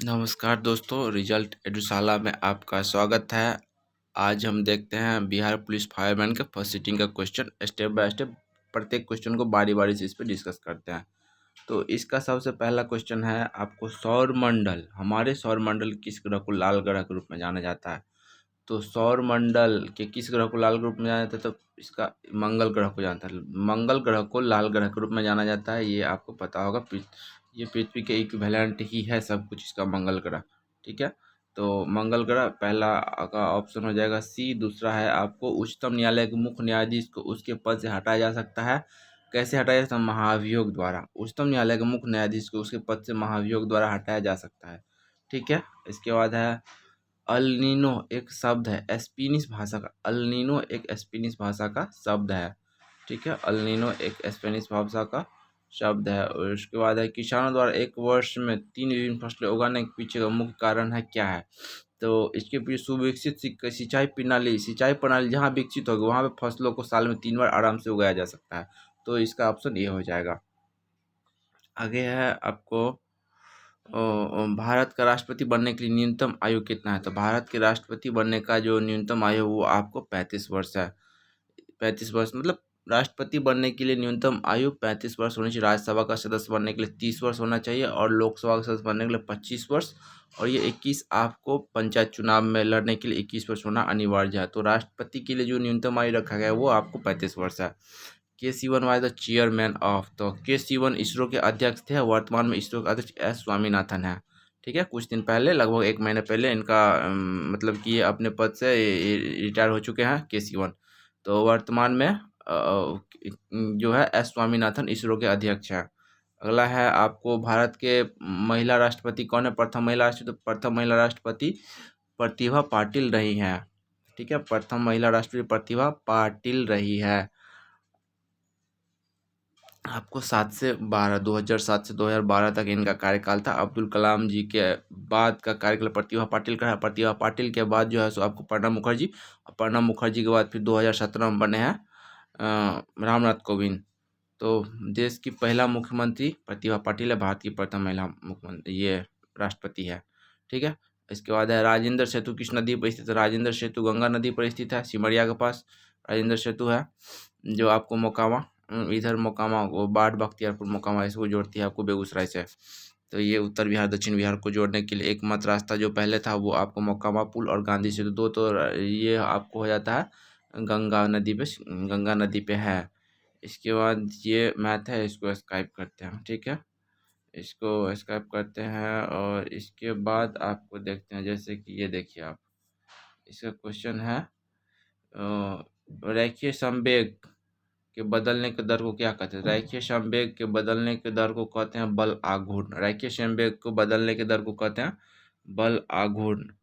नमस्कार दोस्तों, रिजल्ट एडुशाला में आपका स्वागत है। आज हम देखते हैं बिहार पुलिस फायरमैन के फर्स्ट सीटिंग का क्वेश्चन। स्टेप बाय स्टेप प्रत्येक क्वेश्चन को बारी बारी से इस पर डिस्कस करते हैं। तो इसका सबसे पहला क्वेश्चन है आपको, सौर मंडल, हमारे सौर मंडल किस ग्रह को लाल ग्रह के रूप में जाना जाता है? तो सौर मंडल के किस ग्रह को लाल ग्रुप में जाना जाता है? तो इसका मंगल ग्रह को जानता है। मंगल ग्रह को लाल ग्रह के रूप में जाना जाता है, ये आपको पता होगा। ये पृथ्वी के इक्विवेलेंट ही है सब कुछ इसका, मंगल ग्रह। ठीक है, तो मंगल ग्रह पहला का ऑप्शन हो जाएगा सी। दूसरा है आपको, उच्चतम न्यायालय के मुख्य न्यायाधीश को उसके पद से हटाया जा सकता है। कैसे हटाया जा सकता है? महाभियोग द्वारा। उच्चतम न्यायालय के मुख्य न्यायाधीश को उसके पद से महाभियोग द्वारा हटाया जा सकता है। ठीक है, इसके बाद है अल नीनो एक शब्द है स्पेनिश भाषा का। अल नीनो एक स्पेनिश भाषा का शब्द है। ठीक है, अल नीनो एक स्पेनिश भाषा का शब्द है। और उसके बाद है, किसानों द्वारा एक वर्ष में 3 विभिन्न फसलें उगाने के पीछे का मुख्य कारण है क्या है? तो इसके पीछे सुविकसित सिंचाई प्रणाली जहाँ विकसित होगी वहाँ पे फसलों को साल में 3 बार आराम से उगाया जा सकता है। तो इसका ऑप्शन ये हो जाएगा। आगे है आपको, भारत का राष्ट्रपति बनने के लिए न्यूनतम आयु कितना है? तो भारत के राष्ट्रपति बनने का जो न्यूनतम आयु वो आपको 35 वर्ष है। 35 वर्ष मतलब राष्ट्रपति बनने के लिए न्यूनतम आयु 35 वर्ष होनी चाहिए। राज्यसभा का सदस्य बनने के लिए 30 वर्ष होना चाहिए और लोकसभा का सदस्य बनने के लिए 25 वर्ष। और ये 21 आपको पंचायत चुनाव में लड़ने के लिए 21 वर्ष होना अनिवार्य है। तो राष्ट्रपति के लिए जो न्यूनतम आयु रखा गया है वो आपको 35 वर्ष है। के Sivan was the chairman of, तो के सिवन इसरो के अध्यक्ष थे। वर्तमान में इसरो के अध्यक्ष एस स्वामीनाथन है। ठीक है, कुछ दिन पहले, लगभग 1 महीने पहले इनका मतलब कि ये अपने पद से रिटायर हो चुके हैं, के सिवन। तो वर्तमान में जो है एस स्वामीनाथन इसरो के अध्यक्ष हैं। अगला है आपको, भारत के महिला राष्ट्रपति कौन है? प्रथम महिला राष्ट्रपति प्रतिभा पाटिल रही हैं। ठीक है, प्रथम महिला राष्ट्रपति प्रतिभा पाटिल रही है। आपको 2007 से 2012 तक इनका कार्यकाल था। अब्दुल कलाम जी के बाद का कार्यकाल प्रतिभा पाटिल का है। प्रतिभा पाटिल के बाद जो है सो आपको प्रणब मुखर्जी, और प्रणब मुखर्जी के बाद फिर 2017 में बने हैं रामनाथ कोविंद। तो देश की पहला मुख्यमंत्री प्रतिभा पाटिल है, भारत की प्रथम महिला मुख्यमंत्री, ये राष्ट्रपति है। ठीक है, इसके बाद है, राजेंद्र सेतु किस नदी पर स्थित है? राजेंद्र सेतु गंगा नदी पर स्थित है, सिमरिया के पास राजेंद्र सेतु है। जो आपको मोकामा, इधर मोकामा, वो बाढ़ बख्तियारपुर मोकामा, इसको जोड़ती है आपको बेगूसराय से। तो ये उत्तर बिहार दक्षिण बिहार को जोड़ने के लिए एकमात्र रास्ता जो पहले था वो आपको मोकामा पुल और गांधी सेतु, दो तो ये आपको हो जाता है गंगा नदी पे है। इसके बाद ये मैथ है, इसको स्काइप करते हैं। ठीक है, इसको स्काइप करते हैं और इसके बाद आपको देखते हैं, जैसे कि ये देखिए आप, इसका क्वेश्चन है, रेखीय संवेग के बदलने के दर को क्या कहते हैं? रैखिक संवेग के बदलने के दर को कहते हैं बल आघूर्ण। रैखिक संवेग को बदलने के दर को कहते हैं बल आघूर्ण।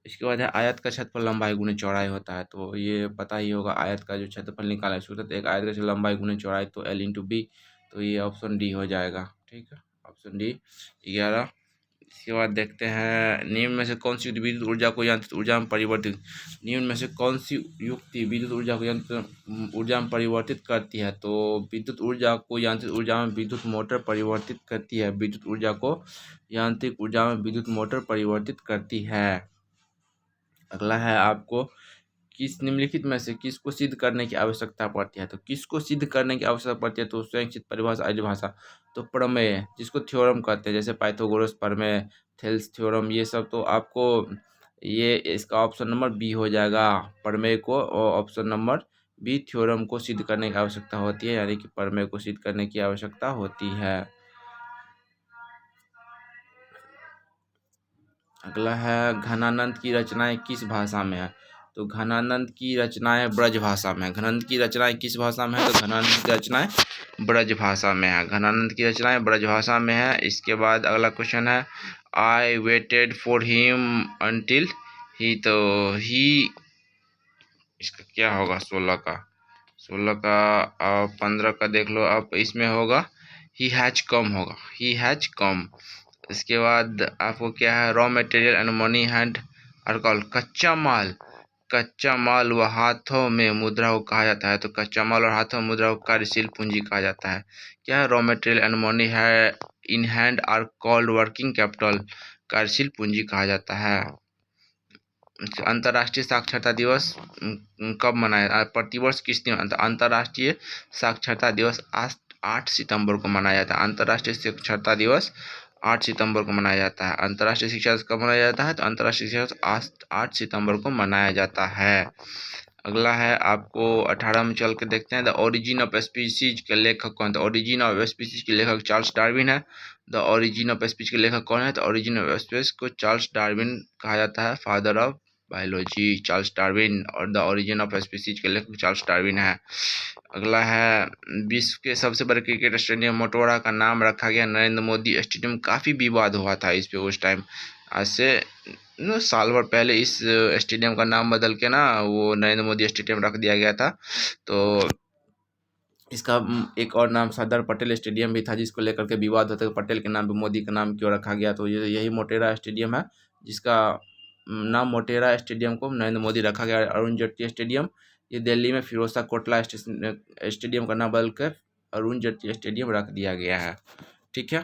इसके बाद है, आयत का क्षेत्रफल लंबाई गुने चौड़ाई होता है। तो ये पता ही होगा, आयत का जो क्षेत्रफल निकाला है सूत्र, तो एक आयत का क्षेत्रफल लंबाई गुने चौड़ाई, तो L/B। तो ये ऑप्शन डी हो जाएगा। ठीक है, ऑप्शन डी 11। इसके बाद देखते हैं, निम्न में से कौन सी युक्ति विद्युत ऊर्जा को यांत्रिक ऊर्जा में परिवर्तित, निम्न में से कौन सी युक्ति विद्युत ऊर्जा को यांत्रिक ऊर्जा में परिवर्तित करती है? तो विद्युत ऊर्जा को यांत्रिक ऊर्जा में विद्युत मोटर परिवर्तित करती है। विद्युत ऊर्जा को यांत्रिक ऊर्जा में विद्युत मोटर परिवर्तित करती है। अगला है आपको, किस निम्नलिखित में से किसको सिद्ध करने की आवश्यकता पड़ती है? तो किसको सिद्ध करने की आवश्यकता पड़ती है? तो स्वयंसिद्ध परिभाषा, परिभाषा। तो प्रमेय, जिसको थ्योरम कहते हैं, जैसे पाइथागोरस प्रमेय, थेल्स थ्योरम, ये सब तो आपको, ये इसका ऑप्शन नंबर बी हो जाएगा। प्रमेय को, और ऑप्शन नंबर बी, थ्योरम को सिद्ध करने की आवश्यकता होती है, यानी कि प्रमेय को सिद्ध करने की आवश्यकता होती है। अगला है, घनानंद की रचनाएं किस भाषा में है? तो घनानंद की रचनाएं ब्रज भाषा में है। घनानंद की रचनाएं किस भाषा में है? तो घनानंद की रचनाएं ब्रज भाषा में है। घनानंद की रचनाएं ब्रज भाषा में है। इसके बाद अगला क्वेश्चन है, I waited for him until he, तो ही, इसका क्या होगा? 15 का देख लो आप, इसमें होगा ही हैज कम होगा, ही हैज कम। इसके बाद आपको क्या है, raw material and money hand alcohol, कच्चा माल व हाथों में मुद्रा को कहा जाता है। तो कच्चा माल और हाथों में मुद्रा को कार्यशील पूंजी कहा जाता है। क्या है? रॉ मटेरियल एंड मनी है in hand are called working capital, कार्यशील पूंजी कहा जाता है। अंतर्राष्ट्रीय साक्षरता दिवस कब मनाया, प्रतिवर्ष किस दिन अंतर्राष्ट्रीय साक्षरता दिवस 8 सितंबर को मनाया जाता है। अंतर्राष्ट्रीय साक्षरता दिवस 8 सितंबर को मनाया जाता है। अंतर्राष्ट्रीय शिक्षा दिवस कब मनाया जाता है, तो अंतर्राष्ट्रीय शिक्षा दिवस 8 सितंबर को मनाया जाता है। अगला है आपको 18 में चल के देखते हैं। द ओरिजिन ऑफ स्पीसीज के लेखक कौन था। ओरिजिन ऑफ स्पीसीज के लेखक चार्ल्स डार्विन है। द ओरिजिन ऑफ स्पीच के लेखक कौन है, तो ओरिजिन ऑफ स्पीच को चार्ल्स डार्विन कहा जाता है, father of biology Charles Darwin, और द ओरिजिन ऑफ स्पीसीज के लेखक चार्ल्स डार्विन है। अगला है विश्व के सबसे बड़े क्रिकेट स्टेडियम मोटेरा का नाम रखा गया नरेंद्र मोदी स्टेडियम। काफ़ी विवाद हुआ था इस पे उस टाइम, आज से साल भर पहले इस स्टेडियम का नाम बदल के ना वो नरेंद्र मोदी स्टेडियम रख दिया गया था। तो इसका एक और नाम सरदार पटेल स्टेडियम भी था, जिसको लेकर के विवाद होता है, पटेल के नाम पे मोदी का नाम क्यों रखा गया। तो ये यही मोटेरा स्टेडियम है, जिसका नाम मोटेरा स्टेडियम को नरेंद्र मोदी रखा गया। अरुण जेटली स्टेडियम, ये दिल्ली में फिरोजशाह कोटला स्टेडियम का नाम बदल कर अरुण जेटली स्टेडियम रख दिया गया है। ठीक है,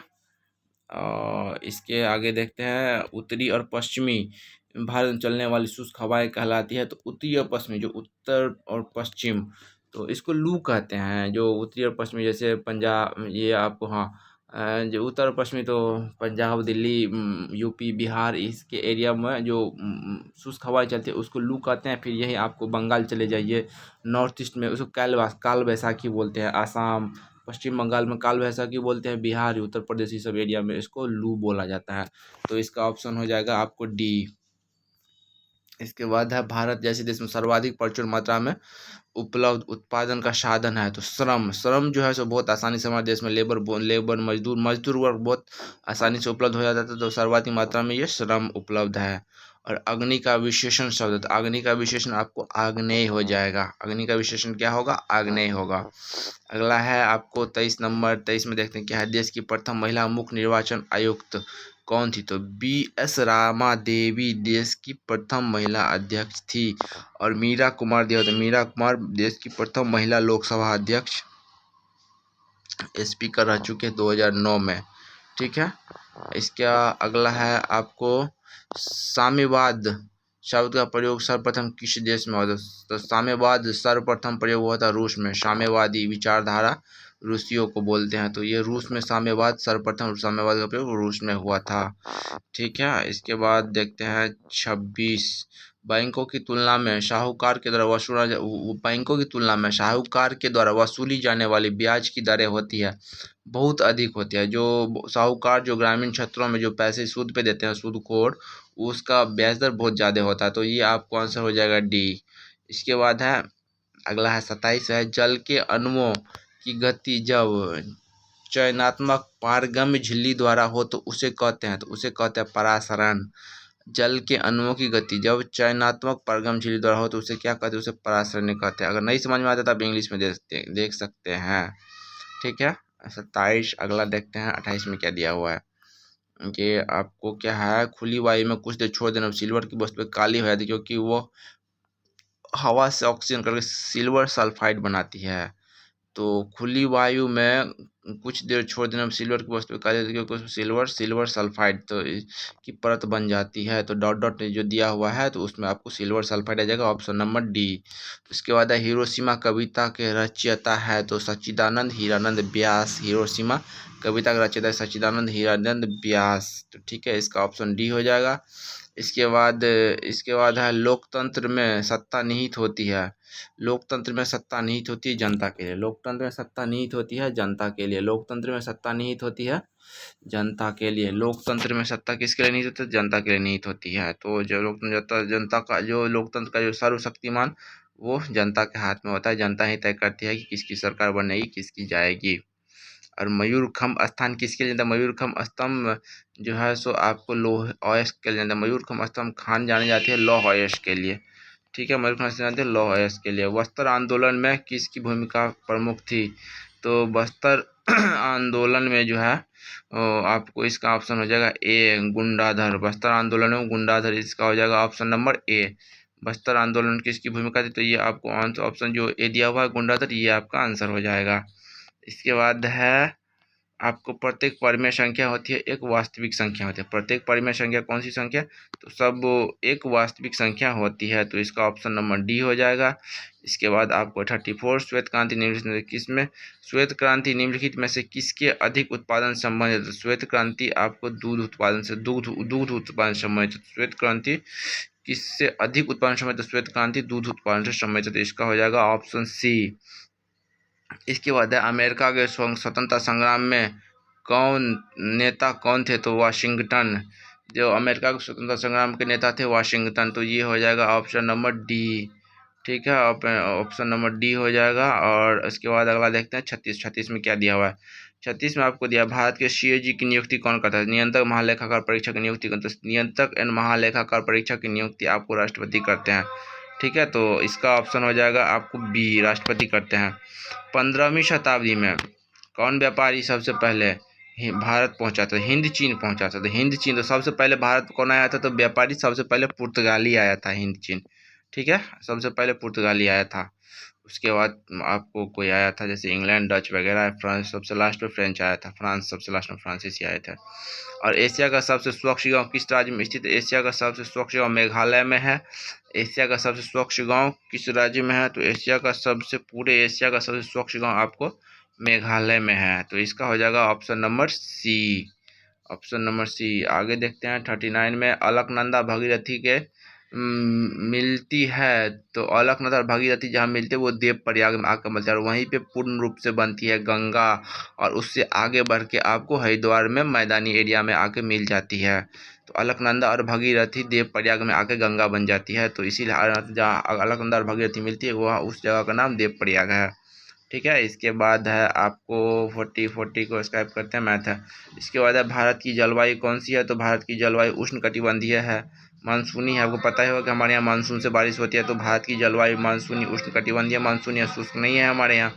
और इसके आगे देखते हैं उत्तरी और पश्चिमी भारत में चलने वाली शुष्क हवाएं कहलाती है। तो उत्तरी और पश्चिमी, जो उत्तर और पश्चिम, तो इसको लू कहते हैं। जो उत्तरी और पश्चिमी जैसे पंजाब, ये आपको हाँ जो उत्तर और पश्चिमी तो पंजाब, दिल्ली, यूपी, बिहार, इसके एरिया में जो शुष्क हवाएं चलती है उसको लू कहते हैं। फिर यही आपको बंगाल चले जाइए, नॉर्थ ईस्ट में उसको काल बैसाखी बोलते हैं। आसाम, पश्चिम बंगाल में काल बैसाखी बोलते हैं। बिहार, उत्तर प्रदेश, ये सब एरिया में इसको लू बोला जाता है। तो इसका ऑप्शन हो जाएगा आपको डी। इसके बाद है भारत जैसे देश में सर्वाधिक प्रचुर मात्रा में उपलब्ध उत्पादन का साधन है। तो श्रम जो है सो बहुत आसानी से हमारे देश में लेबर मजदूर वर्ग बहुत आसानी से उपलब्ध हो जाता है। तो सर्वाधिक मात्रा में ये श्रम उपलब्ध है। और अग्नि का विशेषण शब्द, तो अग्नि का विशेषण आपको आग्नेय हो जाएगा। अग्नि का विशेषण क्या होगा, आग्नेय होगा। अगला है आपको 23 नंबर, 23 में देखते हैं क्या है। देश की प्रथम महिला मुख्य निर्वाचन आयुक्त कौन थी, तो BS रामा देवी देश की प्रथम महिला अध्यक्ष थी। और मीरा कुमार देव, तो मीरा कुमार देश की प्रथम महिला लोकसभा अध्यक्ष स्पीकर रह चुके 2009 में। ठीक है, इसका अगला है आपको साम्यवाद शब्द का प्रयोग सर्वप्रथम किस देश में हुआ। तो साम्यवाद सर्वप्रथम प्रयोग हुआ था रूस में। साम्यवादी विचारधारा रूसियों को बोलते हैं। तो ये रूस में साम्यवाद सर्वप्रथम साम्यवाद का प्रयोग रूस में हुआ था। ठीक है, इसके बाद देखते हैं 26, बैंकों की तुलना में साहूकार के द्वारा वसूली जाने वाली ब्याज की दरें होती है बहुत अधिक होती है। जो साहूकार जो ग्रामीण क्षेत्रों में जो पैसे सूद पे देते हैं, सूदखोर, उसका ब्याज दर बहुत ज़्यादा होता है। तो ये आपको आंसर हो जाएगा डी। इसके बाद है अगला है 27 है, जल के अणुओं की गति जब चयनात्मक पारगम्य झिल्ली द्वारा हो तो उसे कहते हैं, परासरण। जल के अणुओं की गति जब चयनात्मक पारगम्य झिल्ली द्वारा हो तो उसे क्या कहते हैं, उसे परासरण कहते हैं। अगर नहीं समझ में आता तो आप इंग्लिश में देख सकते हैं। ठीक है, 27। अगला देखते हैं 28 में क्या दिया हुआ है। ये आपको क्या है, खुली वायु में कुछ देर छोड़ देना सिल्वर की वस्तु काली हो जाती है, क्योंकि वो हवा से ऑक्सीजन करके सिल्वर सल्फाइड बनाती है। तो खुली वायु में कुछ देर छोड़ देना सिल्वर की वस्तु काली हो जाती है, क्योंकि उसमें सिल्वर सल्फाइड तो की परत बन जाती है। तो डॉट डॉट जो दिया हुआ है तो उसमें आपको सिल्वर सल्फाइड आ जाएगा, ऑप्शन नंबर डी। इसके बाद है हिरोशिमा कविता के रचयिता है, तो सच्चिदानंद हीरानंद व्यास। हिरोशिमा कविता का रचयिता सच्चिदानंद हीरानंद व्यास। तो ठीक है, इसका ऑप्शन डी हो जाएगा। इसके बाद है लोकतंत्र में सत्ता निहित होती है। लोकतंत्र में सत्ता निहित होती है जनता के लिए। लोकतंत्र में सत्ता निहित होती है जनता के लिए। लोकतंत्र में सत्ता निहित होती है जनता के लिए। लोकतंत्र में सत्ता किसके लिए निहित होती है, जनता के लिए निहित होती है। तो जो लोकतंत्र जनता का जो लोकतंत्र का जो सर्वशक्तिमान वो जनता के हाथ में होता है। जनता ही तय करती है कि किसकी सरकार बनेगी, किसकी जाएगी। और मयूरखंभ स्थान किसके लिए जानते हैं, मयूरखंभ स्तंभ जो है सो आपको लौह अयस्क के लिए जानते हैं। मयूरखंभ स्तंभ खान जाने जाती है लौह अयस्क के लिए। ठीक है, मयूरखंभ जानते हैं लौह अयस्क के लिए। बस्तर आंदोलन में किसकी भूमिका प्रमुख थी, तो बस्तर आंदोलन में जो है आपको इसका ऑप्शन हो जाएगा ए, गुंडाधर। बस्तर आंदोलन में गुंडाधर, इसका हो जाएगा ऑप्शन नंबर ए। बस्तर आंदोलन किसकी भूमिका थी, तो ये आपको ऑप्शन जो ए दिया हुआ है गुंडाधर, ये आपका आंसर हो जाएगा। इसके बाद है आपको प्रत्येक परिमेय संख्या होती है, एक वास्तविक संख्या होती है। प्रत्येक परिमेय संख्या कौन सी संख्या? तो सब एक वास्तविक संख्या होती है, तो इसका ऑप्शन नंबर डी हो जाएगा। इसके बाद आपको 34 श्वेत क्रांति निम्नलिखित में किसमें श्वेत क्रांति निम्नलिखित में से किसके अधिक उत्पादन संबंधित? श्वेत क्रांति आपको दूध उत्पादन से दूध उत्पादन संबंधित। श्वेत क्रांति किससे अधिक उत्पादन संबंधित? श्वेत क्रांति दूध उत्पादन से संबंधित। इसका हो जाएगा ऑप्शन सी। इसके बाद है अमेरिका के स्वतंत्रता संग्राम में नेता कौन थे? तो वाशिंगटन। जो अमेरिका के स्वतंत्रता संग्राम के नेता थे वाशिंगटन, तो ये हो जाएगा ऑप्शन नंबर डी। ठीक है, ऑप्शन नंबर डी हो जाएगा। और इसके बाद अगला देखते हैं 36 में क्या दिया हुआ है। 36 में आपको दिया भारत के सीएजी की नियुक्ति कौन करता है? नियंत्रक महालेखाकार परीक्षक की नियुक्ति करता है। नियंत्रक एंड महालेखाकार परीक्षक की नियुक्ति आपको राष्ट्रपति करते हैं। ठीक है, तो इसका ऑप्शन हो जाएगा आपको बी, राष्ट्रपति करते हैं। 15वीं शताब्दी में कौन व्यापारी सबसे पहले भारत पहुंचा था? हिंद चीन पहुंचा था। तो हिंद चीन, तो सबसे पहले भारत कौन आया था? तो व्यापारी सबसे पहले पुर्तगाली आया था हिंद चीन। ठीक है, सबसे पहले पुर्तगाली आया था। उसके बाद आपको कोई आया था जैसे इंग्लैंड, डच वगैरह। फ्रांस सबसे लास्ट में फ्रेंच आया था। फ्रांस सबसे लास्ट में फ्रांसीसी आए थे। और एशिया का सबसे स्वच्छ गांव किस राज्य में स्थित है? एशिया का सबसे स्वच्छ गांव मेघालय में है। एशिया का सबसे स्वच्छ गांव किस राज्य में है? तो पूरे एशिया का सबसे स्वच्छ गांव आपको मेघालय में है। तो इसका हो जाएगा option number C. Option number C. आगे देखते हैं 39 में अलकनंदा भगीरथी के मिलती है। तो अलकनंदा और भगीरथी जहाँ मिलते हैं वो देव प्रयाग में आकर मिलते हैं, और वहीं पे पूर्ण रूप से बनती है गंगा, और उससे आगे बढ़ के आपको हरिद्वार में मैदानी एरिया में आके मिल जाती है। तो अलकनंदा और भगीरथी देव प्रयाग में आके गंगा बन जाती है, तो इसीलिए जहाँ अलकनंदा और भगीरथी मिलती है वह उस जगह का नाम देव प्रयाग है। ठीक है, इसके बाद है आपको 40 को स्क्रैप करते हैं, मैथ है। इसके बाद है भारत की जलवायु कौन सी है? तो भारत की जलवायु उष्णकटिबंधीय है, मानसूनी है। आपको पता ही होगा कि हमारे यहाँ मानसून से बारिश होती है, तो भारत की जलवायु मानसूनी उष्णकटिबंधीय मानसूनी है, शुष्क नहीं है हमारे यहाँ।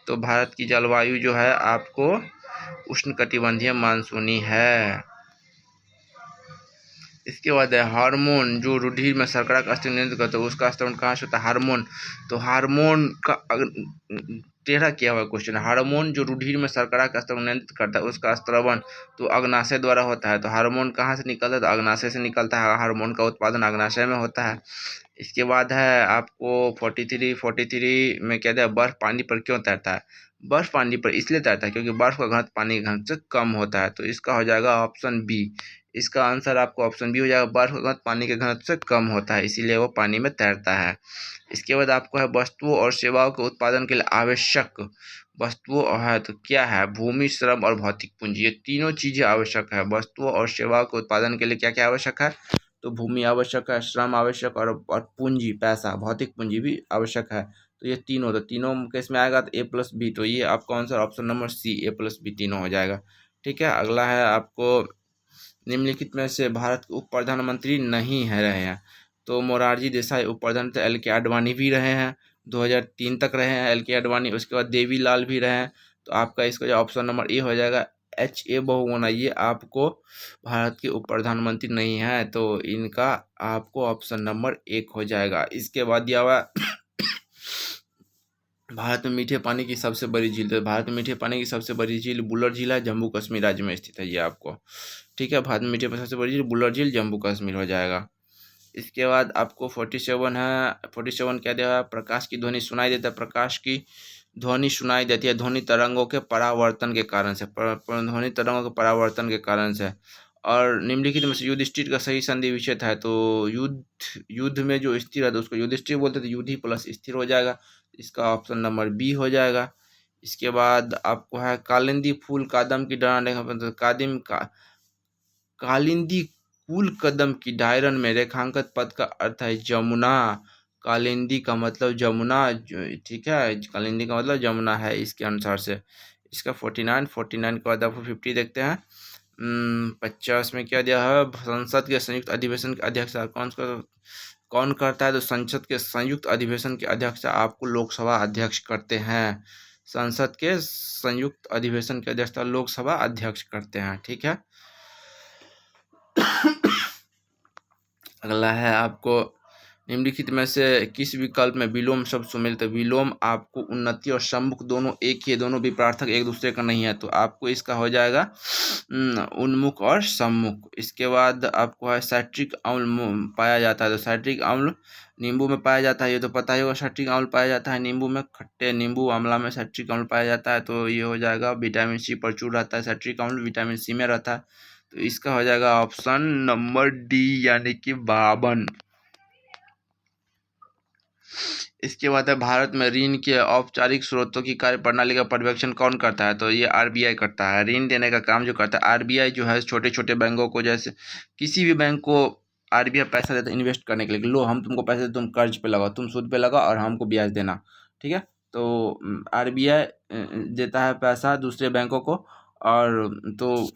तो भारत की जलवायु जो है आपको उष्णकटिबंधीय मानसूनी है। इसके बाद है हार्मोन जो रुधिर में शर्करा का स्तर नियंत्रित करता है, उसका स्तर कहाँ से होता है? हार्मोन। तो हार्मोन का टेढ़ा किया हुआ क्वेश्चन है। हार्मोन जो रुधिर में शर्करा का स्तर नियंत्रित करता है उसका स्त्रवण तो अग्नाशय द्वारा होता है। तो हार्मोन कहाँ से निकलता है? तो अग्नाशय से निकलता है। हार्मोन का उत्पादन अग्नाशय में होता है। इसके बाद है आपको 43 में क्या दिया? बर्फ पानी पर क्यों तैरता है? बर्फ पानी पर इसलिए तैरता है क्योंकि बर्फ का घनत्व पानी के घनत्व से कम होता है। तो इसका हो जाएगा ऑप्शन बी। इसका आंसर आपको ऑप्शन बी हो जाएगा। बर्फ का घनत्व पानी के घनत्व से कम होता है, इसीलिए वो पानी में तैरता है। इसके बाद आपको है वस्तुओं और सेवाओं के उत्पादन के लिए आवश्यक वस्तुओं है तो क्या है? भूमि, श्रम और भौतिक पूंजी। ये तीनों चीजें आवश्यक है। वस्तुओं और सेवाओं के उत्पादन के लिए क्या क्या आवश्यक है? तो भूमि आवश्यक है, श्रम आवश्यक और पूंजी, पैसा, भौतिक पूंजी भी आवश्यक है। तो ये तीनों केस में आएगा तो ए प्लस बी। तो ये आपका आंसर ऑप्शन नंबर सी, ए प्लस बी तीनों हो जाएगा। ठीक है, अगला है आपको निम्नलिखित में से भारत के उप प्रधानमंत्री नहीं है रहे हैं। तो मोरारजी देसाई उप प्रधानमंत्री, एल के आडवाणी भी रहे हैं, 2003 तक रहे हैं एल के आडवाणी। उसके बाद देवी लाल भी रहे हैं। तो आपका इसका जो ऑप्शन नंबर ए हो जाएगा HA बहुगुणा, ये आपको भारत के उप प्रधानमंत्री नहीं है, तो इनका आपको ऑप्शन नंबर 1 हो जाएगा। इसके बाद दिया हुआ भारत में मीठे पानी की सबसे बड़ी झील। तो भारत में मीठे पानी की सबसे बड़ी झील बुलर झील है, जम्मू कश्मीर राज्य में स्थित है ये आपको। ठीक है, भारत में मीठे पानी सबसे बड़ी झील बुलर झील, जम्मू कश्मीर हो जाएगा। इसके बाद आपको 47 है। 47 क्या दिया है? प्रकाश की ध्वनि सुनाई देता है। प्रकाश की ध्वनि सुनाई देती है ध्वनि तरंगों के परावर्तन के कारण से, ध्वनि तरंगों के परावर्तन के कारण से। और निम्नलिखित में से युधिष्ठिर का सही संधि विच्छेद है। तो युद्ध में जो स्थिर है तो उसको युधिष्ठिर बोलते थे, युद्धि प्लस स्थिर हो जाएगा। इसका ऑप्शन नंबर बी हो जाएगा। इसके बाद आपको है कालिंदी फूल कादम की डायरन कालिंदी फूल कदम की डायरन में रेखांकित पद का अर्थ है जमुना। कालिंदी का मतलब जमुना, ठीक है, कालिंदी का मतलब जमुना है इसके अनुसार से। इसका 49 के बाद आपको 50 देखते हैं। 50 में क्या दिया है? संसद के संयुक्त अधिवेशन के अध्यक्ष कौन करता है? तो संसद के संयुक्त अधिवेशन के अध्यक्ष आपको लोकसभा अध्यक्ष करते हैं। संसद के संयुक्त अधिवेशन के अध्यक्षता लोकसभा अध्यक्ष करते हैं। ठीक है, अगला है आपको निम्नलिखित में से किस विकल्प में विलोम शब्द सम्मिलित है? विलोम आपको उन्नति और सम्मुख दोनों एक ही है, दोनों विपरार्थक एक दूसरे का नहीं है, तो आपको इसका हो जाएगा उन्मुख और सम्मुख। इसके बाद आपको है साइट्रिक अम्ल पाया जाता है, तो साइट्रिक अम्ल नींबू में पाया जाता है, ये तो पता ही होगा। साइट्रिक अम्ल पाया जाता है नींबू में, खट्टे नींबू आंवला में साइट्रिक अम्ल पाया जाता है, तो ये हो जाएगा। विटामिन सी प्रचुर रहता है, साइट्रिक अम्ल विटामिन सी में रहता है, तो इसका हो जाएगा ऑप्शन नंबर डी यानी कि 52। इसके बाद है भारत में ऋण के औपचारिक स्रोतों की कार्यप्रणाली का पर्यवेक्षण कौन करता है? तो ये आरबीआई करता है। ऋण देने का काम जो करता है आरबीआई जो है, छोटे छोटे बैंकों को, जैसे किसी भी बैंक को आरबीआई पैसा देता है इन्वेस्ट करने के लिए, लो हम तुमको पैसे, तुम कर्ज पे लगाओ, तुम सूद पे लगाओ और हमको ब्याज देना, ठीक है। तो आरबीआई देता है पैसा दूसरे बैंकों को, और तो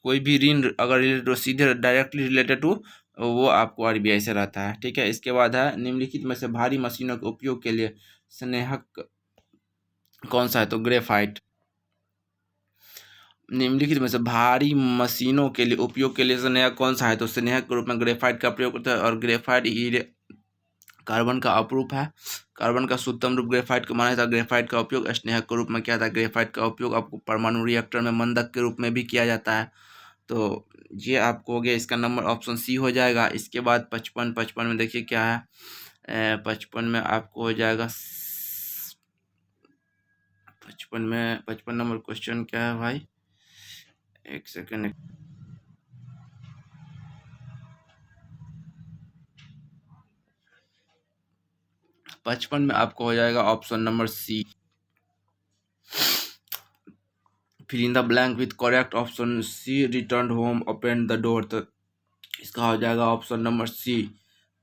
कोई भी ऋण अगर सीधे डायरेक्टली रिलेटेड टू वो आपको आरबीआई से रहता है, ठीक है। इसके बाद है निम्नलिखित में से भारी मशीनों के उपयोग के लिए स्नेहक कौन सा है? तो ग्रेफाइट। निम्नलिखित में से भारी मशीनों के लिए उपयोग के लिए स्नेहक कौन सा है? तो स्नेहक के रूप में ग्रेफाइट का प्रयोग करता है, और ग्रेफाइट हीरे कार्बन का अपरूप है। कार्बन का शुद्धतम रूप ग्रेफाइट को माना जाता है। ग्रेफाइट का उपयोग स्नेहक के रूप में किया जाता है। ग्रेफाइट का उपयोग आपको परमाणु रिएक्टर में मंदक के रूप में भी किया जाता है। तो ये आपको हो गया, इसका नंबर ऑप्शन सी हो जाएगा। इसके बाद 55 55 में देखिए क्या है। 55 में आपको हो जाएगा 55 नंबर क्वेश्चन क्या है भाई, एक सेकेंड। 55 में आपको हो जाएगा ऑप्शन नंबर सी, फिर in the blank with correct option C, return home open the door, तो इसका हो जाएगा ऑप्शन नंबर सी,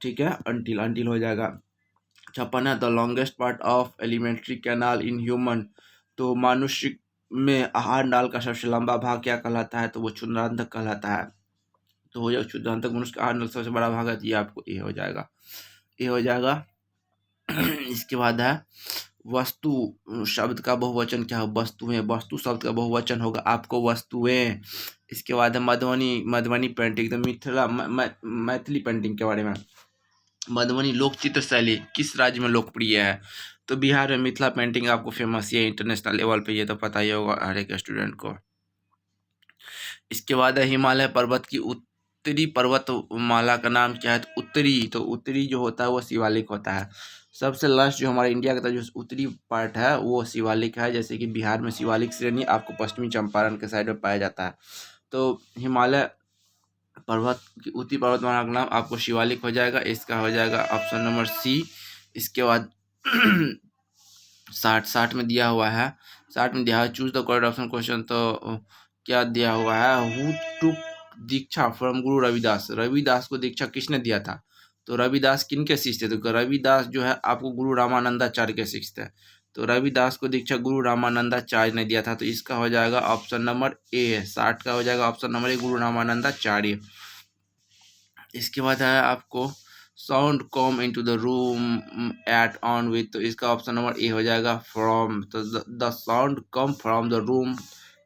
ठीक है। अंटिल अंटिल हो जाएगा। 56 है the longest part of alimentary canal in human, तो मनुष्य में आहार नाल का सबसे लंबा भाग क्या कहलाता है? तो वो क्षुद्रांतक कहलाता है। तो हो जाएगा क्षुद्रांतक मनुष्य का आहार नाल सबसे बड़ा भाग है, तो ये आपको ए हो जाएगा, ए हो जाएगा। इसके बाद है वस्तु शब्द का बहुवचन क्या है? वस्तुएं। वस्तु शब्द का बहुवचन होगा आपको वस्तुएं। इसके बाद है मधुबनी, मधुबनी पेंटिंग, तो मिथिला मैथिली पेंटिंग के बारे में। मधुबनी लोक चित्र शैली किस राज्य में लोकप्रिय है? तो बिहार में मिथिला पेंटिंग आपको फेमस है इंटरनेशनल लेवल पे, ये तो पता ही होगा हर एक स्टूडेंट को। इसके बाद है हिमालय पर्वत की उत्तरी पर्वतमाला का नाम क्या है? तो उत्तरी, तो उत्तरी जो होता है वो शिवालिक होता है। सबसे लास्ट जो हमारे इंडिया का जो उत्तरी पार्ट है वो शिवालिक है, जैसे कि बिहार में शिवालिक श्रेणी आपको पश्चिमी चंपारण के साइड में पाया जाता है। तो हिमालय पर्वत की उत्तरी पर्वतमाला का नाम आपको शिवालिक हो जाएगा, इसका हो जाएगा ऑप्शन नंबर सी। इसके बाद 60 में दिया हुआ है, 60 में दिया है choose the correct option question, तो क्या दिया हुआ है? Who took Diksha from Guru Ravidas, Ravidas को दीक्षा किसने दिया था? तो रविदास किन के शिष्य थे? तो रविदास जो है आपको गुरु रामानंदाचार्य के शिष्य थे, तो रविदास को दीक्षा गुरु रामानंदाचार्य ने दिया था, तो इसका हो जाएगा ऑप्शन नंबर ए, 60 का हो जाएगा ऑप्शन नंबर ए, गुरु रामानंदाचार्य। इसके बाद है आपको sound come into the room at on with, तो इसका ऑप्शन नंबर ए हो जाएगा फ्रॉम, तो the sound come from the room,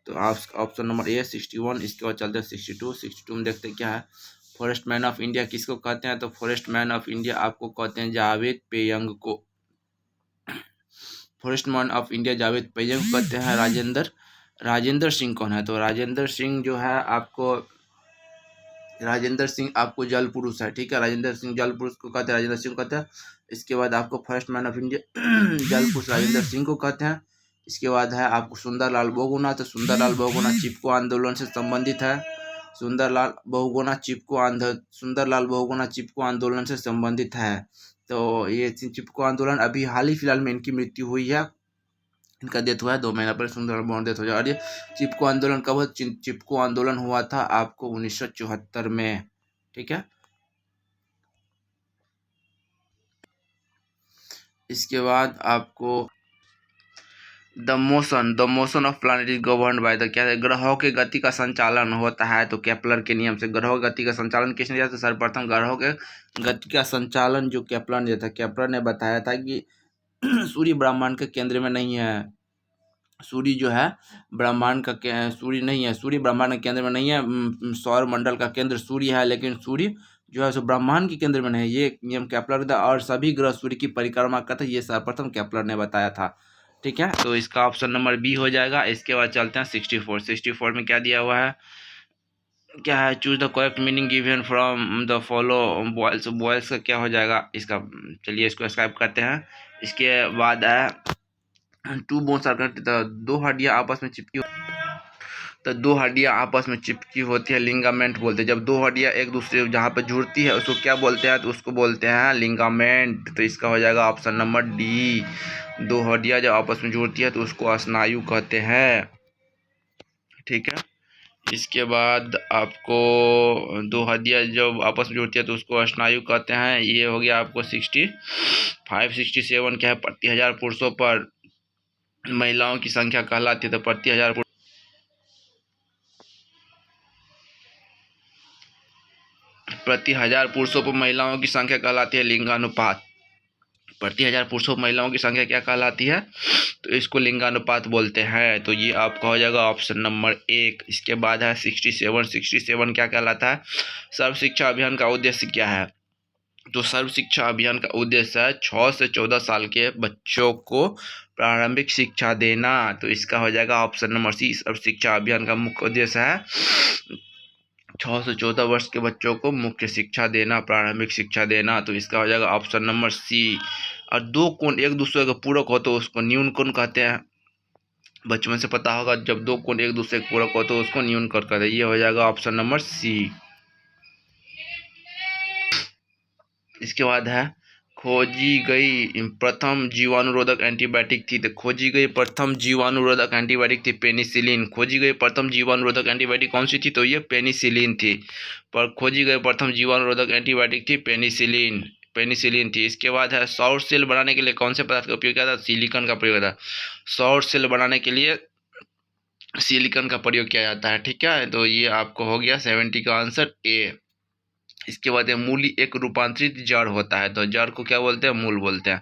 तो ऑप्शन नंबर ए 61। इसके बाद चलते हैं 62, 62 में देखते हैं क्या है। फॉरेस्ट मैन ऑफ इंडिया किसको कहते हैं? तो फॉरेस्ट मैन ऑफ इंडिया आपको कहते हैं जावेद पेयंग को। Forest man of India Javed Payeng कहते हैं। राजेंद्र सिंह कौन है? तो राजेंद्र सिंह जो है आपको, राजेंद्र सिंह आपको जल पुरुष है, ठीक है। राजेंद्र सिंह जल पुरुष को कहते हैं, राजेंद्र सिंह को कहते हैं। इसके बाद आपको फर्स्ट मैन ऑफ इंडिया जल पुरुष राजेंद्र सिंह को कहते हैं। इसके बाद है आपको सुंदरलाल बहुगुणा, तो सुंदरलाल बहुगुणा चिपको आंदोलन से संबंधित है। सुंदरलाल बहुगुणा चिपको आंदोलन से संबंधित है। तो ये चिपको आंदोलन अभी हाल ही फिलहाल में इनकी मृत्यु हुई है, इनका डेथ हुआ है 2 महीना पहले, सुंदरलाल बहुगुणा डेथ हो जाए। और ये चिपको आंदोलन कब हुआ? चिपको आंदोलन हुआ था आपको 1974 में, ठीक है। इसके बाद आपको the motion of planet is governed by the, क्या है? ग्रहों के गति का संचालन होता है तो केपलर के नियम से। ग्रहों की गति का संचालन किसने दिया? तो सर्वप्रथम ग्रहों के गति का संचालन जो केपलर ने दिया था। केपलर ने बताया था कि सूर्य ब्रह्मांड के केंद्र में नहीं है, सूर्य जो है ब्रह्मांड का सूर्य नहीं है, सूर्य ब्रह्मांड के केंद्र में नहीं है। सौर मंडल का केंद्र सूर्य है, लेकिन सूर्य जो है सो ब्रह्मांड के केंद्र में नहीं। ये नियम केपलर का, और सभी ग्रह सूर्य की परिक्रमा करते हैं, ये सर्वप्रथम केपलर ने बताया था। ठीक है, तो इसका ऑप्शन नंबर बी हो जाएगा। इसके बाद चलते हैं 64 में क्या दिया हुआ है, क्या है, choose the correct meaning given from the follow boils. Boils का क्या हो जाएगा इसका, चलिए इसको स्क्राइब करते हैं। इसके बाद है टू बोन्स आर कनेक्टेड, दो हड्डियां आपस में चिपकी, तो दो हड्डियां आपस में चिपकी होती है, लिंगामेंट बोलते हैं। जब दो हड्डियां एक दूसरे जहाँ पर जुड़ती है उसको क्या बोलते हैं, तो उसको बोलते हैं लिंगामेंट। तो इसका हो जाएगा ऑप्शन नंबर डी। दो हड्डियां जब आपस में जुड़ती है तो उसको स्नायु कहते हैं। ठीक है, इसके बाद आपको दो हड्डियां जब आपस में जुड़ती है तो उसको स्नायु कहते हैं। ये हो गया आपको 67 क्या है, प्रति हजार पुरुषों पर महिलाओं की संख्या कहलाती है। तो प्रति हजार पुरुषों पर महिलाओं की संख्या कहलाती है लिंगानुपात। प्रति हजार पुरुषों पर महिलाओं की संख्या क्या कहलाती है, तो इसको लिंगानुपात बोलते हैं। तो ये आपका हो जाएगा ऑप्शन नंबर एक। इसके बाद है 67 क्या कहलाता है, सर्व शिक्षा अभियान का उद्देश्य क्या है, तो सर्व शिक्षा अभियान का उद्देश्य है 6 से 14 साल के बच्चों को प्रारंभिक शिक्षा देना। तो इसका हो जाएगा ऑप्शन नंबर सी। सर्व शिक्षा अभियान का मुख्य उद्देश्य है 6 से 14 वर्ष के बच्चों को मुख्य शिक्षा देना, प्रारंभिक शिक्षा देना। तो इसका हो जाएगा ऑप्शन नंबर सी। और दो कोण एक दूसरे के पूरक हो तो उसको न्यून कोण कहते हैं। बचपन से पता होगा, जब दो कोण एक दूसरे के पूरक हो तो उसको न्यून कोण कहते हैं। ये हो जाएगा ऑप्शन नंबर सी। इसके बाद है खोजी गई प्रथम जीवाणुरोधक एंटीबायोटिक थी। तो खोजी गई प्रथम जीवाणुरोधक एंटीबायोटिक थी पेनिसिलिन। खोजी गई प्रथम जीवाणुरोधक एंटीबायोटिक कौन सी थी, तो ये पेनिसिलिन थी। पर खोजी गई प्रथम जीवाणुरोधक एंटीबायोटिक थी पेनिसिलिन थी। इसके बाद है सौर सेल बनाने के लिए कौन से पदार्थ का उपयोग किया था, सिलिकॉन का प्रयोग था। सौर सेल बनाने के लिए सिलिकॉन का प्रयोग किया जाता है। ठीक है, तो ये आपको हो गया 70 का आंसर ए। इसके बाद मूली एक रूपांतरित जड़ होता है। तो जड़ को क्या बोलते हैं, मूल बोलते हैं।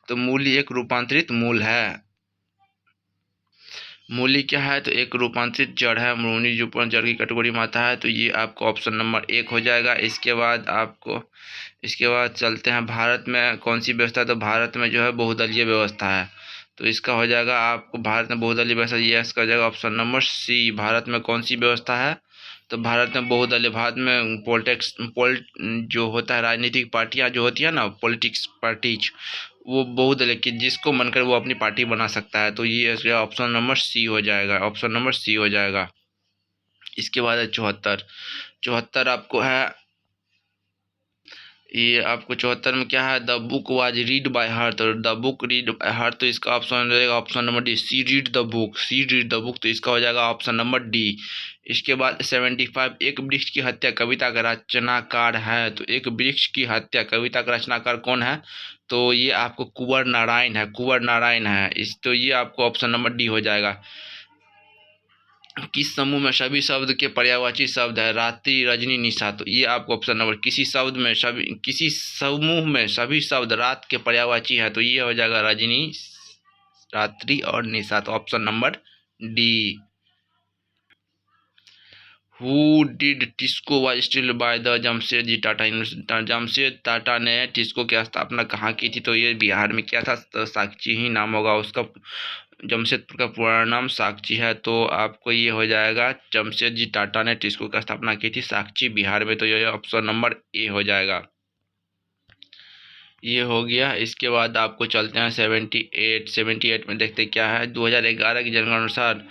तो मूली एक रूपांतरित मूल है। मूली क्या है, तो एक रूपांतरित जड़ है। मूली जो जड़ की कैटेगरी में आता है। तो ये आपको ऑप्शन नंबर एक हो जाएगा। इसके बाद चलते हैं भारत में कौन सी व्यवस्था है, तो भारत में जो है बहुदलीय व्यवस्था है। तो इसका हो जाएगा आपको भारत में बहुदलीय व्यवस्था, ये इसका हो जाएगा ऑप्शन नंबर सी। भारत में कौन सी व्यवस्था है, तो भारत में बहुदलीय, भारत में जो होता है राजनीतिक पार्टियां जो होती है ना, पॉलिटिक्स पार्टीज, वो बहुदलीय की जिसको मन करे वो अपनी पार्टी बना सकता है। तो ये इसका ऑप्शन नंबर सी हो जाएगा, ऑप्शन नंबर सी हो जाएगा। इसके बाद है 74। 74 आपको है, ये आपको 74 में क्या है, the book was read by her. तो the book read by her, तो इसका ऑप्शन हो जाएगा option number D. C read the book, तो इसका हो जाएगा ऑप्शन नंबर डी। इसके बाद 75 एक वृक्ष की हत्या कविता का रचनाकार है। तो एक वृक्ष की हत्या कविता का रचनाकार कौन है, तो ये आपको कुंवर नारायण है। तो ये आपको ऑप्शन नंबर डी हो जाएगा। किस समूह में सभी शब्द के पर्यायवाची शब्द है, रात्रि रजनी निशा। तो ये आपको ऑप्शन नंबर, किसी समूह में सभी शब्द रात के पर्यायवाची है। तो ये हो जाएगा रजनी, रात्रि और निशा। तो option number D. Who did TISCO was still by the Jamshedji Tata. Jamshed Tata ने टिस्को की स्थापना कहाँ की थी, तो ये बिहार में किया था। तो साक्षी ही नाम होगा उसका, जमशेदपुर का पूरा नाम साक्षी है। तो आपको ये हो जाएगा जमशेदजी टाटा ने टिस्को की स्थापना की थी साक्षी, बिहार में। तो ये ऑप्शन नंबर ए हो जाएगा। ये हो गया। इसके बाद आपको चलते हैं 78 में देखते क्या है। 2011 की जनगणना अनुसार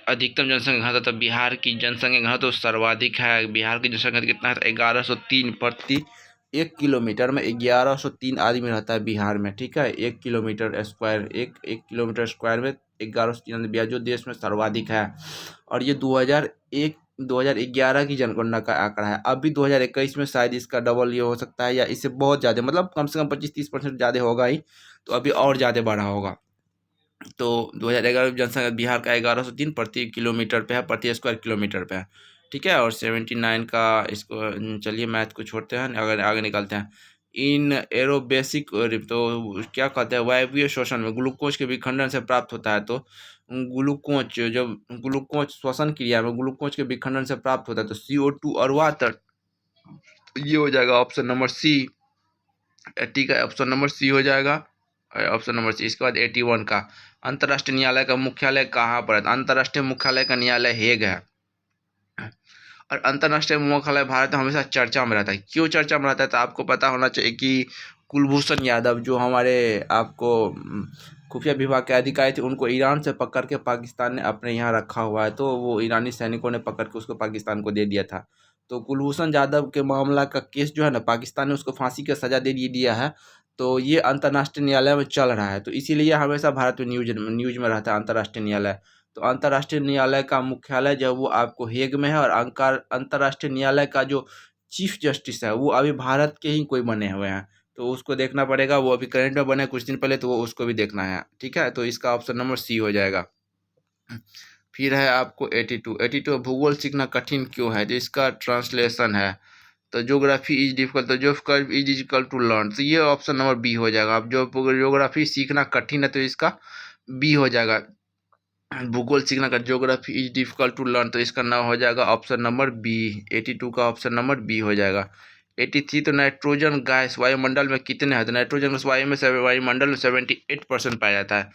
अधिकतम जनसंख्या घनत्व, तो बिहार की जनसंख्या घनत्व तो सर्वाधिक है। बिहार की जनसंख्या कितना है, 1103 प्रति 1 किलोमीटर में 1103 आदमी रहता है बिहार में। ठीक है, 1 किलोमीटर स्क्वायर, एक किलोमीटर स्क्वायर में 1103 आदमी, बिहार जो देश में सर्वाधिक है। और ये 2011 की जनगणना का आंकड़ा है। अभी 2021 में शायद इसका डबल ये हो सकता है, या इससे बहुत ज़्यादा, मतलब कम से कम 25-30% ज़्यादा होगा ही। तो अभी और ज़्यादा बढ़ा होगा। तो 2011 जनसंख्या बिहार का 1103 प्रति किलोमीटर पे है, प्रति स्क्वायर किलोमीटर पे है। ठीक है, और 79 का इसको चलिए मैथ को छोड़ते हैं, अगर आगे निकलते हैं। इन एरोबेसिक, तो क्या कहते हैं, वायवीय शोषण में ग्लूकोज के विखंडन से प्राप्त होता है। तो ग्लूकोज, जब ग्लूकोज श्वसन क्रिया में ग्लूकोज के विखंडन से प्राप्त होता है, तो CO2 और वाटर, ये हो जाएगा ऑप्शन नंबर सी। 80 का ऑप्शन नंबर सी हो जाएगा, ऑप्शन नंबर सी। इसके बाद 81 का, अंतर्राष्ट्रीय न्यायालय का मुख्यालय कहाँ पर है? अंतर्राष्ट्रीय मुख्यालय का न्यायालय हेग है। और अंतर्राष्ट्रीय मुख्यालय भारत में हमेशा चर्चा में रहता है। क्यों चर्चा में रहता है? तो आपको पता होना चाहिए कि कुलभूषण यादव जो हमारे आपको खुफिया विभाग के अधिकारी थे, उनको ईरान से पकड़ के पाकिस्तान ने अपने यहाँ रखा हुआ है। तो वो ईरानी सैनिकों ने पकड़ के उसको पाकिस्तान को दे दिया था। तो कुलभूषण यादव के मामला का केस जो है ना, पाकिस्तान ने उसको फांसी की सज़ा दे दिया है। तो ये अंतर्राष्ट्रीय न्यायालय में चल रहा है। तो इसीलिए हमेशा भारत में न्यूज में रहता है अंतर्राष्ट्रीय न्यायालय। तो अंतर्राष्ट्रीय न्यायालय का मुख्यालय जो वो आपको हेग में है। और अंतर्राष्ट्रीय न्यायालय का जो चीफ जस्टिस है वो अभी भारत के ही कोई बने हुए हैं। तो उसको देखना पड़ेगा, वो अभी करंट में बने कुछ दिन पहले, तो वो उसको भी देखना है। ठीक है, तो इसका ऑप्शन नंबर सी हो जाएगा। फिर है आपको 82 भूगोल सीखना कठिन क्यों है? तो इसका ट्रांसलेशन है, तो ज्योग्राफी इज डिफिकल्ट, तो geography is equal to learn, तो ये ऑप्शन नंबर बी हो जाएगा। अब जो ज्योग्राफी सीखना कठिन है तो इसका बी हो जाएगा। भूगोल सीखना का geography is difficult to learn, तो इसका नाम हो जाएगा ऑप्शन नंबर बी। 82 का ऑप्शन नंबर बी हो जाएगा। 83 तो नाइट्रोजन गैस वायुमंडल में कितने हैं? तो नाइट्रोजन गैस वायुमंडल में 78% पाया जाता है।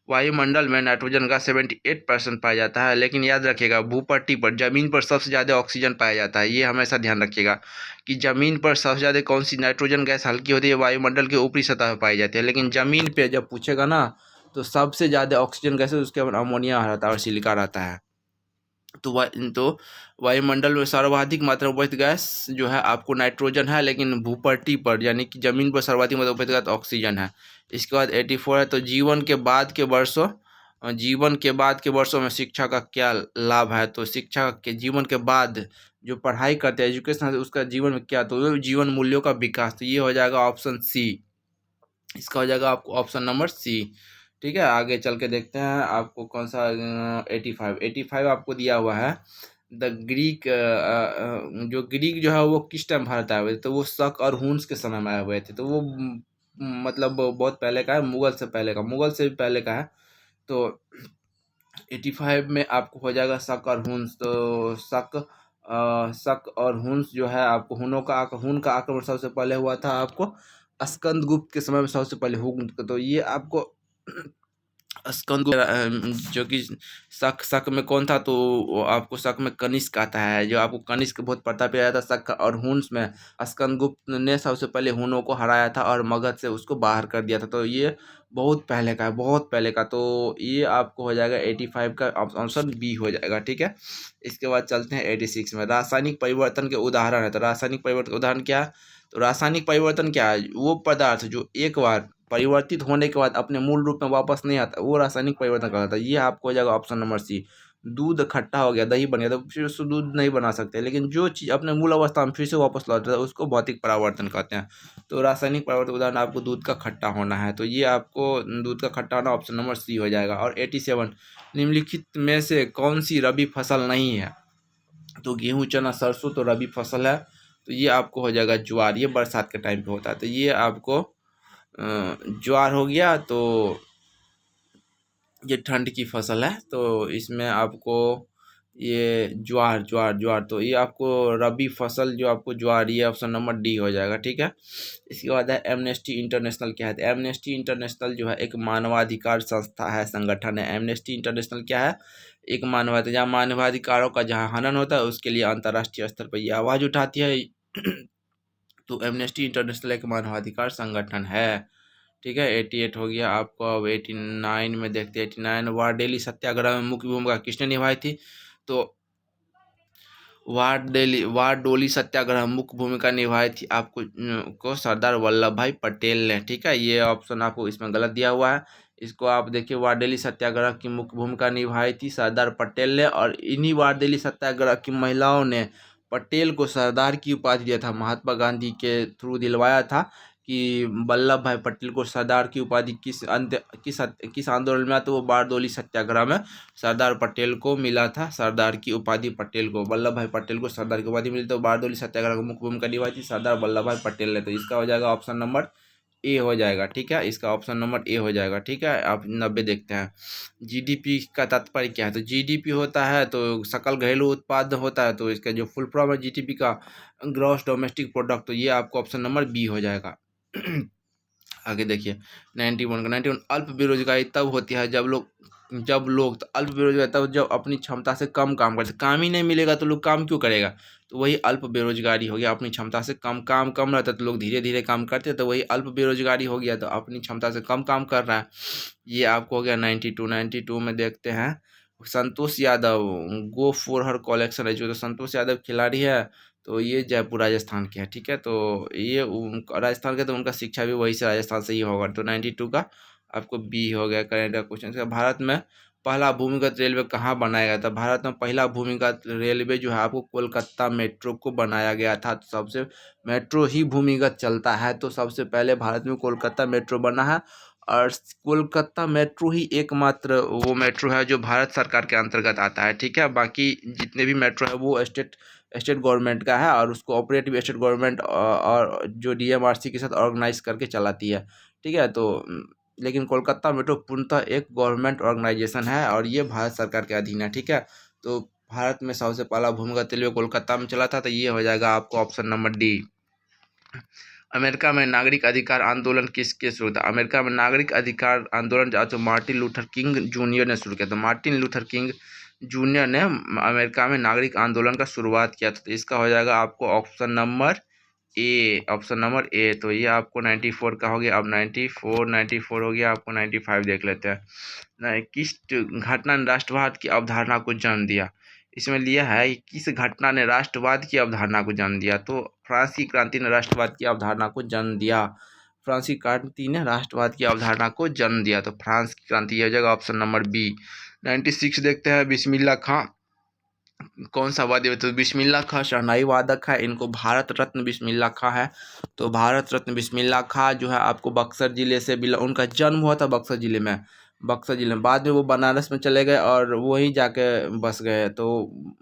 वायुमंडल में नाइट्रोजन गैस 78% पाया जाता है। लेकिन याद रखिएगा, भूपट्टी पर जमीन पर सबसे ज़्यादा ऑक्सीजन पाया जाता है। ये हमेशा ध्यान रखिएगा कि जमीन पर सबसे ज़्यादा कौन सी नाइट्रोजन गैस हल्की होती है? वायुमंडल के ऊपरी सतह पर पाई जाती है। लेकिन जमीन पे जब पूछेगा ना, तो सबसे ज़्यादा ऑक्सीजन गैस है, उसके बाद अमोनिया रहता है और सिलिका रहता है। तो वायुमंडल में सर्वाधिक मात्रा में उपस्थित गैस जो है आपको नाइट्रोजन है। लेकिन भूपट्टी पर यानी कि जमीन पर सर्वाधिक मात्रा में उपस्थित गैस ऑक्सीजन है। इसके बाद 84 है, तो जीवन के बाद के वर्षों में शिक्षा का क्या लाभ है? तो शिक्षा के जीवन के बाद जो पढ़ाई करते हैं, एजुकेशन है, उसका जीवन में क्या? तो जीवन मूल्यों का विकास, तो ये हो जाएगा ऑप्शन सी। इसका हो जाएगा आपको ऑप्शन नंबर सी। ठीक है, आगे चल के देखते हैं आपको कौन सा 85 आपको दिया हुआ है। द ग्रीक जो ग्रीक जो है वो किस टाइम भारत आए हुए थे? तो वो शक और हुन्स के समय में आए हुए थे। तो वो मतलब बहुत पहले का है, मुगल से भी पहले का है। तो 85 में आपको हो जाएगा शक और हुन्स। तो शक और हुन्स जो है आपको हुन का आक्रमण सबसे पहले हुआ था आपको स्कंदगुप्त के समय में, सबसे पहले हुन। तो ये आपको स्कंदगुप्त जो कि शक में कौन था? तो वो आपको शक में कनिष्क आता है, जो आपको कनिष्क बहुत प्रतापी आया था। शक और हुन्स में स्कंदगुप्त ने सबसे पहले हुनों को हराया था और मगध से उसको बाहर कर दिया था। तो ये बहुत पहले का है, बहुत पहले का। तो ये आपको हो जाएगा 85 का ऑप्शन बी हो जाएगा। ठीक है, इसके बाद चलते हैं 86 में। रासायनिक परिवर्तन के उदाहरण है। तो रासायनिक परिवर्तन के उदाहरण क्या है? तो रासायनिक परिवर्तन क्या है? वो पदार्थ जो एक बार परिवर्तित होने के बाद अपने मूल रूप में वापस नहीं आता, वो रासायनिक परिवर्तन कहलाता है। ये आपको हो जाएगा ऑप्शन नंबर सी। दूध खट्टा हो गया, दही बन गया, तो फिर उससे दूध नहीं बना सकते। लेकिन जो चीज़ अपने मूल अवस्था में फिर से वापस लौटता है उसको भौतिक परावर्तन कहते हैं। तो रासायनिक परिवर्तन उदाहरण आपको दूध का खट्टा होना है। तो ये आपको दूध का खट्टा होना ऑप्शन नंबर सी हो जाएगा। और 87 निम्नलिखित में से कौन सी रबी फसल नहीं है? तो गेहूँ, चना, सरसों तो रबी फसल है। तो ये आपको हो जाएगा ज्वार, ये बरसात के टाइम पे होता है। तो ये आपको ज्वार हो गया। तो ये ठंड की फसल है, तो इसमें आपको ये ज्वार, तो ये आपको रबी फसल जो आपको ज्वार, ये ऑप्शन नंबर डी हो जाएगा। ठीक है, इसके बाद है एमनेस्टी इंटरनेशनल क्या है? तो एमनेस्टी इंटरनेशनल जो है एक मानवाधिकार संस्था है, संगठन है। एमनेस्टी इंटरनेशनल क्या है? एक मानवाधिकार, जहाँ मानवाधिकारों का जहाँ हनन होता है उसके लिए अंतर्राष्ट्रीय स्तर पर ये आवाज़ उठाती है। तो एमनेस्टी इंटरनेशनल एक मानवाधिकार संगठन है। ठीक है, 88 हो गया आपको। अब 89 में देखते हैं। 89 वारडेली सत्याग्रह में मुख्य भूमिका किसने निभाई थी? तो वारडोली सत्याग्रह में मुख्य भूमिका निभाई थी को सरदार वल्लभ भाई पटेल ने। ठीक है, ये ऑप्शन आपको इसमें गलत दिया हुआ है। इसको आप देखिए, वारडेली सत्याग्रह की मुख्य भूमिका निभाई थी सरदार पटेल ने। और इन्हीं वारडेली सत्याग्रह की महिलाओं ने पटेल को सरदार की उपाधि दिया था, महात्मा गांधी के थ्रू दिलवाया था कि वल्लभ भाई पटेल को सरदार की उपाधि किस आंदोलन में? तो वो बारडोली सत्याग्रह में सरदार पटेल को मिला था, सरदार की उपाधि पटेल को, वल्लभ भाई पटेल को सरदार की उपाधि मिली। तो बारडोली सत्याग्रह को मुख्य भूमिका निभाई थी सरदार वल्लभ भाई पटेल ने। तो इसका हो जाएगा ऑप्शन नंबर ए हो जाएगा, ठीक है, इसका ऑप्शन नंबर ए हो जाएगा, ठीक है। आप 90 देखते हैं। जीडीपी का तात्पर्य क्या है, तो जीडीपी होता है तो सकल घरेलू उत्पाद होता है, तो इसका जो फुल फॉर्म है जीडीपी का, ग्रॉस डोमेस्टिक प्रोडक्ट, तो ये आपको ऑप्शन नंबर बी हो जाएगा। आगे देखिए 91 का 91, अल्प बेरोजगारी तब होती है जब लोग तो अल्प बेरोजगारी तब जब अपनी क्षमता से कम काम करते, काम ही नहीं मिलेगा तो लोग काम क्यों करेगा, तो वही अल्प बेरोजगारी हो गया। अपनी क्षमता से कम काम कम रहता है तो लोग धीरे धीरे काम करते, तो वही अल्प बेरोजगारी हो गया, तो अपनी क्षमता से कम काम कर रहा है। ये आपको हो गया 92। 92 में देखते हैं Santosh Yadav, go for her collection है, जो तो संतोष यादव खिलाड़ी है, तो ये जयपुर राजस्थान के हैं, ठीक है। तो ये राजस्थान के, तो उनका शिक्षा भी वही से राजस्थान से ही होगा, तो 92 का आपको बी हो गया करेंट का क्वेश्चन। भारत में पहला भूमिगत रेलवे कहाँ बनाया गया था, भारत में पहला भूमिगत रेलवे जो है आपको कोलकाता मेट्रो को बनाया गया था। तो सबसे मेट्रो ही भूमिगत चलता है, तो सबसे पहले भारत में कोलकाता मेट्रो बना है, और कोलकाता मेट्रो ही एकमात्र वो मेट्रो है जो भारत सरकार के अंतर्गत आता है, ठीक है। बाकी जितने भी मेट्रो है वो स्टेट गवर्नमेंट का है, और उसको ऑपरेट भी स्टेट गवर्नमेंट और जो डीएमआरसी के साथ ऑर्गेनाइज करके चलाती है, ठीक है। तो लेकिन कोलकाता मेट्रो पूर्णतः एक गवर्नमेंट ऑर्गेनाइजेशन है, और ये भारत सरकार के अधीन है, ठीक है। तो भारत में सबसे पहला भूमिगत रेलवे कोलकाता में चला था, तो ये हो जाएगा आपको ऑप्शन नंबर डी। अमेरिका में नागरिक अधिकार आंदोलन किसके शुरू था, अमेरिका में नागरिक अधिकार आंदोलन जो मार्टिन लूथर किंग जूनियर ने शुरू किया, तो मार्टिन लूथर किंग जूनियर ने अमेरिका में नागरिक आंदोलन का शुरुआत किया था। तो इसका हो जाएगा आपको option number A, option number A. तो ये आपको 94 का हो गया। अब 94 हो गया, आपको 95 देख लेते हैं। किस घटना ने राष्ट्रवाद की अवधारणा को जन्म दिया, इसमें लिया है कि किस घटना ने राष्ट्रवाद की अवधारणा को जन्म दिया, तो फ्रांसीसी क्रांति ने राष्ट्रवाद की अवधारणा को जन्म दिया। फ्रांसीसी क्रांति ने राष्ट्रवाद की अवधारणा को जन्म दिया, तो फ्रांस की क्रांति हो जाएगा ऑप्शन नंबर बी। 96 देखते हैं, बिस्मिल्लाह खां कौन सा वाद्य, तो बिस्मिल्लाह खां शहनाई वादक है, इनको भारत रत्न बिस्मिल्लाह खां है। तो भारत रत्न बिस्मिल्लाह खां जो है आपको बक्सर जिले से उनका जन्म हुआ था बक्सर जिले में, बाद में वो बनारस में चले गए और वहीं जाके बस गए। तो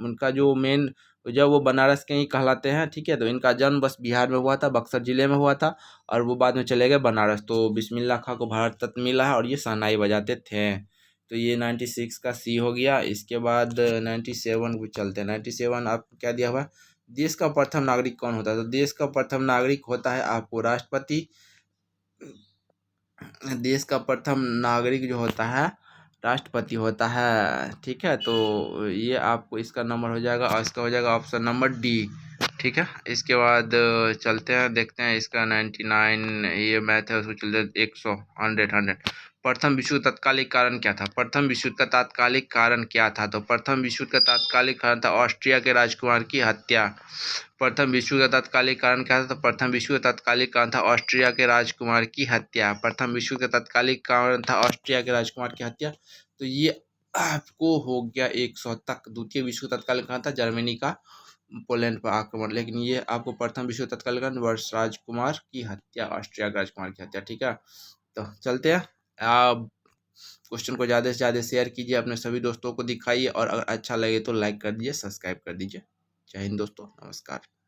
उनका जो मेन, जब वो बनारस के ही कहलाते हैं, ठीक है। तो इनका जन्म बस बिहार में हुआ था, बक्सर जिले में हुआ था, और वो बाद में चले गए बनारस। तो बिस्मिल्लाह खां को भारत रत्न मिला है, और ये शहनाई बजाते थे। तो ये 96 का सी हो गया। इसके बाद 97 को चलते हैं। 97 आपको क्या दिया हुआ है, देश का प्रथम नागरिक कौन होता है, तो देश का प्रथम नागरिक होता है आपको राष्ट्रपति। देश का प्रथम नागरिक जो होता है राष्ट्रपति होता है, ठीक है। तो ये आपको इसका नंबर हो जाएगा, और इसका हो जाएगा ऑप्शन नंबर डी, ठीक है। इसके बाद चलते हैं, देखते हैं इसका 99, ये मैथ है उसको चलते 100 100 प्रथम विश्व युद्ध का तात्कालिक कारण क्या था, प्रथम विश्व युद्ध का तात्कालिक कारण क्या था, तो प्रथम विश्व युद्ध का तात्कालिक कारण था ऑस्ट्रिया के राजकुमार की हत्या। प्रथम विश्व का तात्कालिक कारण क्या था, तो प्रथम विश्व का तात्कालिक कारण था ऑस्ट्रिया के राजकुमार की हत्या। प्रथम विश्व का तात्कालिक कारण था ऑस्ट्रिया के राजकुमार की हत्या। तो ये आपको हो गया 100 तक। द्वितीय विश्व का तात्कालिक कारण था जर्मनी का पोलैंड पर आक्रमण, लेकिन ये आपको प्रथम विश्व तत्कालीन कारण वर्ष राजकुमार की हत्या, ऑस्ट्रिया के राजकुमार की हत्या, ठीक है। तो चलते हैं, आप क्वेश्चन को ज़्यादा से ज़्यादा शेयर कीजिए, अपने सभी दोस्तों को दिखाइए, और अगर अच्छा लगे तो लाइक कर दीजिए, सब्सक्राइब कर दीजिए। जय हिंद दोस्तों, नमस्कार।